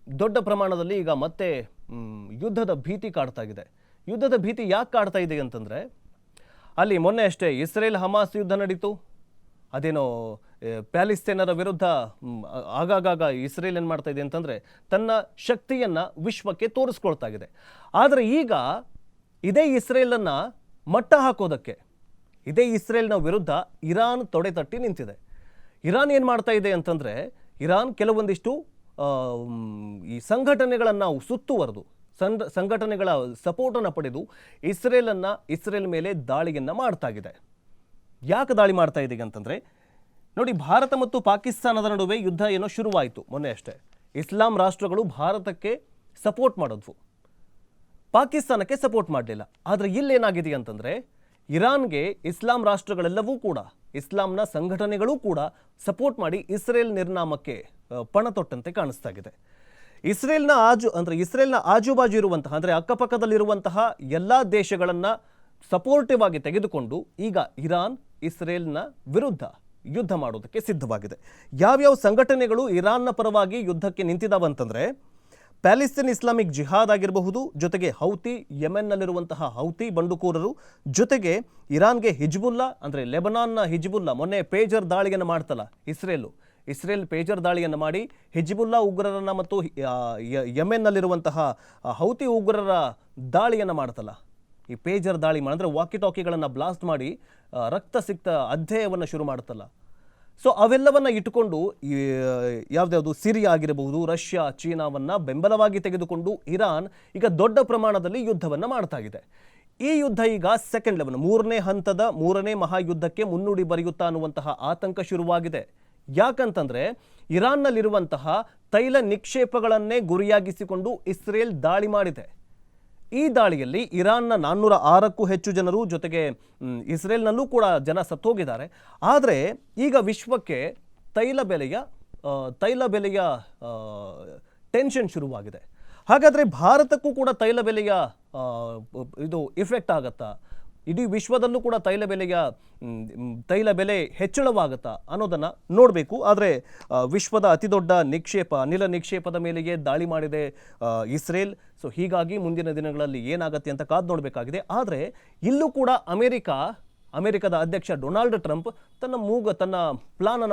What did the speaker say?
ದೊಡ್ಡ ಪ್ರಮಾಣದಲ್ಲಿ ಈಗ ಮತ್ತೆ ಯುದ್ಧದ ಭೀತಿ ಕಾಡ್ತಾ ಇದೆ. ಯುದ್ಧದ ಭೀತಿ ಯಾಕೆ ಕಾಡ್ತಾ ಇದೆ ಅಂತಂದರೆ, ಅಲ್ಲಿ ಮೊನ್ನೆ ಅಷ್ಟೇ ಇಸ್ರೇಲ್ ಹಮಾಸ್ ಯುದ್ಧ ನಡೀತು. ಅದೇನೋ ಪ್ಯಾಲಿಸ್ತೇನರ ವಿರುದ್ಧ ಆಗಾಗ ಇಸ್ರೇಲ್ ಏನು ಮಾಡ್ತಾ ಇದೆ ಅಂತಂದರೆ ತನ್ನ ಶಕ್ತಿಯನ್ನು ವಿಶ್ವಕ್ಕೆ ತೋರಿಸ್ಕೊಳ್ತಾ ಇದೆ. ಆದರೆ ಈಗ ಇದೇ ಇಸ್ರೇಲನ್ನು ಮಟ್ಟ ಹಾಕೋದಕ್ಕೆ, ಇದೇ ಇಸ್ರೇಲ್ನ ವಿರುದ್ಧ ಇರಾನ್ ತೊಡೆ ತಟ್ಟಿ ನಿಂತಿದೆ. ಇರಾನ್ ಏನು ಮಾಡ್ತಾ ಇದೆ ಅಂತಂದರೆ, ಇರಾನ್ ಕೆಲವೊಂದಿಷ್ಟು ಈ ಸಂಘಟನೆಗಳನ್ನು ಸುತ್ತುವರೆದು ಸಂಘಟನೆಗಳ ಸಪೋರ್ಟನ್ನು ಪಡೆದು ಇಸ್ರೇಲ್ ಮೇಲೆ ದಾಳಿಯನ್ನು ಮಾಡ್ತಾ ಇದೆ. ಯಾಕೆ ದಾಳಿ ಮಾಡ್ತಾ ಇದೆ ಅಂತಂದರೆ, ನೋಡಿ, ಭಾರತ ಮತ್ತು ಪಾಕಿಸ್ತಾನದ ನಡುವೆ ಯುದ್ಧ ಏನೋ ಶುರುವಾಯಿತು ಮೊನ್ನೆ ಅಷ್ಟೇ. ಇಸ್ಲಾಂ ರಾಷ್ಟ್ರಗಳು ಭಾರತಕ್ಕೆ ಸಪೋರ್ಟ್ ಮಾಡಿದ್ವು, ಪಾಕಿಸ್ತಾನಕ್ಕೆ ಸಪೋರ್ಟ್ ಮಾಡಲಿಲ್ಲ. ಆದರೆ ಇಲ್ಲೇನಾಗಿದೆ ಅಂತಂದರೆ, ಇರಾನ್ಗೆ ಇಸ್ಲಾಂ ರಾಷ್ಟ್ರಗಳೆಲ್ಲವೂ ಕೂಡ, ಇಸ್ಲಾಂನ ಸಂಘಟನೆಗಳೂ ಕೂಡ ಸಪೋರ್ಟ್ ಮಾಡಿ ಇಸ್ರೇಲ್ ನಿರ್ನಾಮಕ್ಕೆ ಪಣ ತೊಟ್ಟಂತೆ ಕಾಣಿಸ್ತಾ ಇದೆ. ಇಸ್ರೇಲ್ನ ಆಜುಬಾಜು ಇರುವಂತಹ, ಅಂದರೆ ಅಕ್ಕಪಕ್ಕದಲ್ಲಿರುವಂತಹ ಎಲ್ಲ ದೇಶಗಳನ್ನು ಸಪೋರ್ಟಿವ್ ಆಗಿ ತೆಗೆದುಕೊಂಡು ಈಗ ಇರಾನ್ ಇಸ್ರೇಲ್ನ ವಿರುದ್ಧ ಯುದ್ಧ ಮಾಡೋದಕ್ಕೆ ಸಿದ್ಧವಾಗಿದೆ. ಯಾವ್ಯಾವ ಸಂಘಟನೆಗಳು ಇರಾನ್ನ ಪರವಾಗಿ ಯುದ್ಧಕ್ಕೆ ನಿಂತಿದ್ದಾವಂತಂದರೆ, ಪ್ಯಾಲಿಸ್ತೀನ್ ಇಸ್ಲಾಮಿಕ್ ಜಿಹಾದ್ ಆಗಿರಬಹುದು, ಜೊತೆಗೆ ಹೌತಿ, ಯೆಮೆನ್ನಲ್ಲಿರುವಂತಹ ಹೌತಿ ಬಂಡುಕೋರರು, ಜೊತೆಗೆ ಇರಾನ್ಗೆ ಹಿಜ್ಬುಲ್ಲಾ, ಅಂದರೆ ಲೆಬನಾನ್ನ ಹಿಜ್ಬುಲ್ಲಾ ಮೊನ್ನೆ ಪೇಜರ್ ದಾಳಿಯನ್ನು ಮಾಡ್ತಲ್ಲ ಇಸ್ರೇಲ್ ಪೇಜರ್ ದಾಳಿಯನ್ನು ಮಾಡಿ ಹಿಜ್ಬುಲ್ಲಾ ಉಗ್ರರನ್ನು ಮತ್ತು ಯೆಮೆನ್ನಲ್ಲಿರುವಂತಹ ಹೌತಿ ಉಗ್ರರ ದಾಳಿಯನ್ನು ಮಾಡ್ತಲ್ಲ. ಈ ಪೇಜರ್ ದಾಳಿ ಮಾಡಿದ್ರೆ ವಾಕಿ ಟಾಕಿಗಳನ್ನು ಬ್ಲಾಸ್ಟ್ ಮಾಡಿ ರಕ್ತಸಿಕ್ತ ಅಧ್ಯಯವನ್ನು ಶುರು ಮಾಡುತ್ತಲ್ಲ. ಸೊ ಅವೆಲ್ಲವನ್ನು ಇಟ್ಟುಕೊಂಡು ಯಾವುದ್ಯಾವುದು ಸಿರಿಯಾ ಆಗಿರಬಹುದು, ರಷ್ಯಾ, ಚೀನಾವನ್ನು ಬೆಂಬಲವಾಗಿ ತೆಗೆದುಕೊಂಡು ಇರಾನ್ ಈಗ ದೊಡ್ಡ ಪ್ರಮಾಣದಲ್ಲಿ ಯುದ್ಧವನ್ನು ಮಾಡ್ತಾ ಇದೆ. ಈ ಯುದ್ಧ ಈಗ ಸೆಕೆಂಡ್ ಲೆವೆಲ್, ಮೂರನೇ ಹಂತದ ಮೂರನೇ ಮಹಾಯುದ್ಧಕ್ಕೆ ಮುನ್ನುಡಿ ಬರೆಯುತ್ತಾ ಅನ್ನುವಂತಹ ಆತಂಕ ಶುರುವಾಗಿದೆ. ಯಾಕಂತಂದರೆ, ಇರಾನ್ನಲ್ಲಿರುವಂತಹ ತೈಲ ನಿಕ್ಷೇಪಗಳನ್ನೇ ಗುರಿಯಾಗಿಸಿಕೊಂಡು ಇಸ್ರೇಲ್ ದಾಳಿ ಮಾಡಿದೆ. ಈ ದಾಳಿಯಲ್ಲಿ ಇರಾನ್ನ 406ಕ್ಕೂ ಹೆಚ್ಚು ಜನರು, ಜೊತೆಗೆ ಇಸ್ರೇಲ್ನಲ್ಲೂ ಕೂಡ ಜನ ಸತ್ತೋಗಿದ್ದಾರೆ. ಆದರೆ ಈಗ ವಿಶ್ವಕ್ಕೆ ತೈಲ ಬೆಲೆಯ ಟೆನ್ಷನ್ ಶುರುವಾಗಿದೆ. ಹಾಗಾದರೆ ಭಾರತಕ್ಕೂ ಕೂಡ ತೈಲ ಬೆಲೆಯ ಇದು ಇಫೆಕ್ಟ್ ಆಗುತ್ತಾ? ಇಡೀ ವಿಶ್ವದಲ್ಲೂ ಕೂಡ ತೈಲ ಬೆಲೆ ಹೆಚ್ಚಳವಾಗುತ್ತಾ ಅನ್ನೋದನ್ನು ನೋಡಬೇಕು. ಆದರೆ ವಿಶ್ವದ ಅತಿದೊಡ್ಡ ಅನಿಲ ನಿಕ್ಷೇಪದ ಮೇಲೆಯೇ ದಾಳಿ ಮಾಡಿದೆ ಇಸ್ರೇಲ್. ಸೊ ಹೀಗಾಗಿ ಮುಂದಿನ ದಿನಗಳಲ್ಲಿ ಏನಾಗುತ್ತೆ ಅಂತ ಕಾದು ನೋಡಬೇಕಾಗಿದೆ. ಆದರೆ ಇಲ್ಲೂ ಕೂಡ ಅಮೆರಿಕದ ಅಧ್ಯಕ್ಷ ಡೊನಾಲ್ಡ್ ಟ್ರಂಪ್ ತನ್ನ ಪ್ಲಾನನ್ನು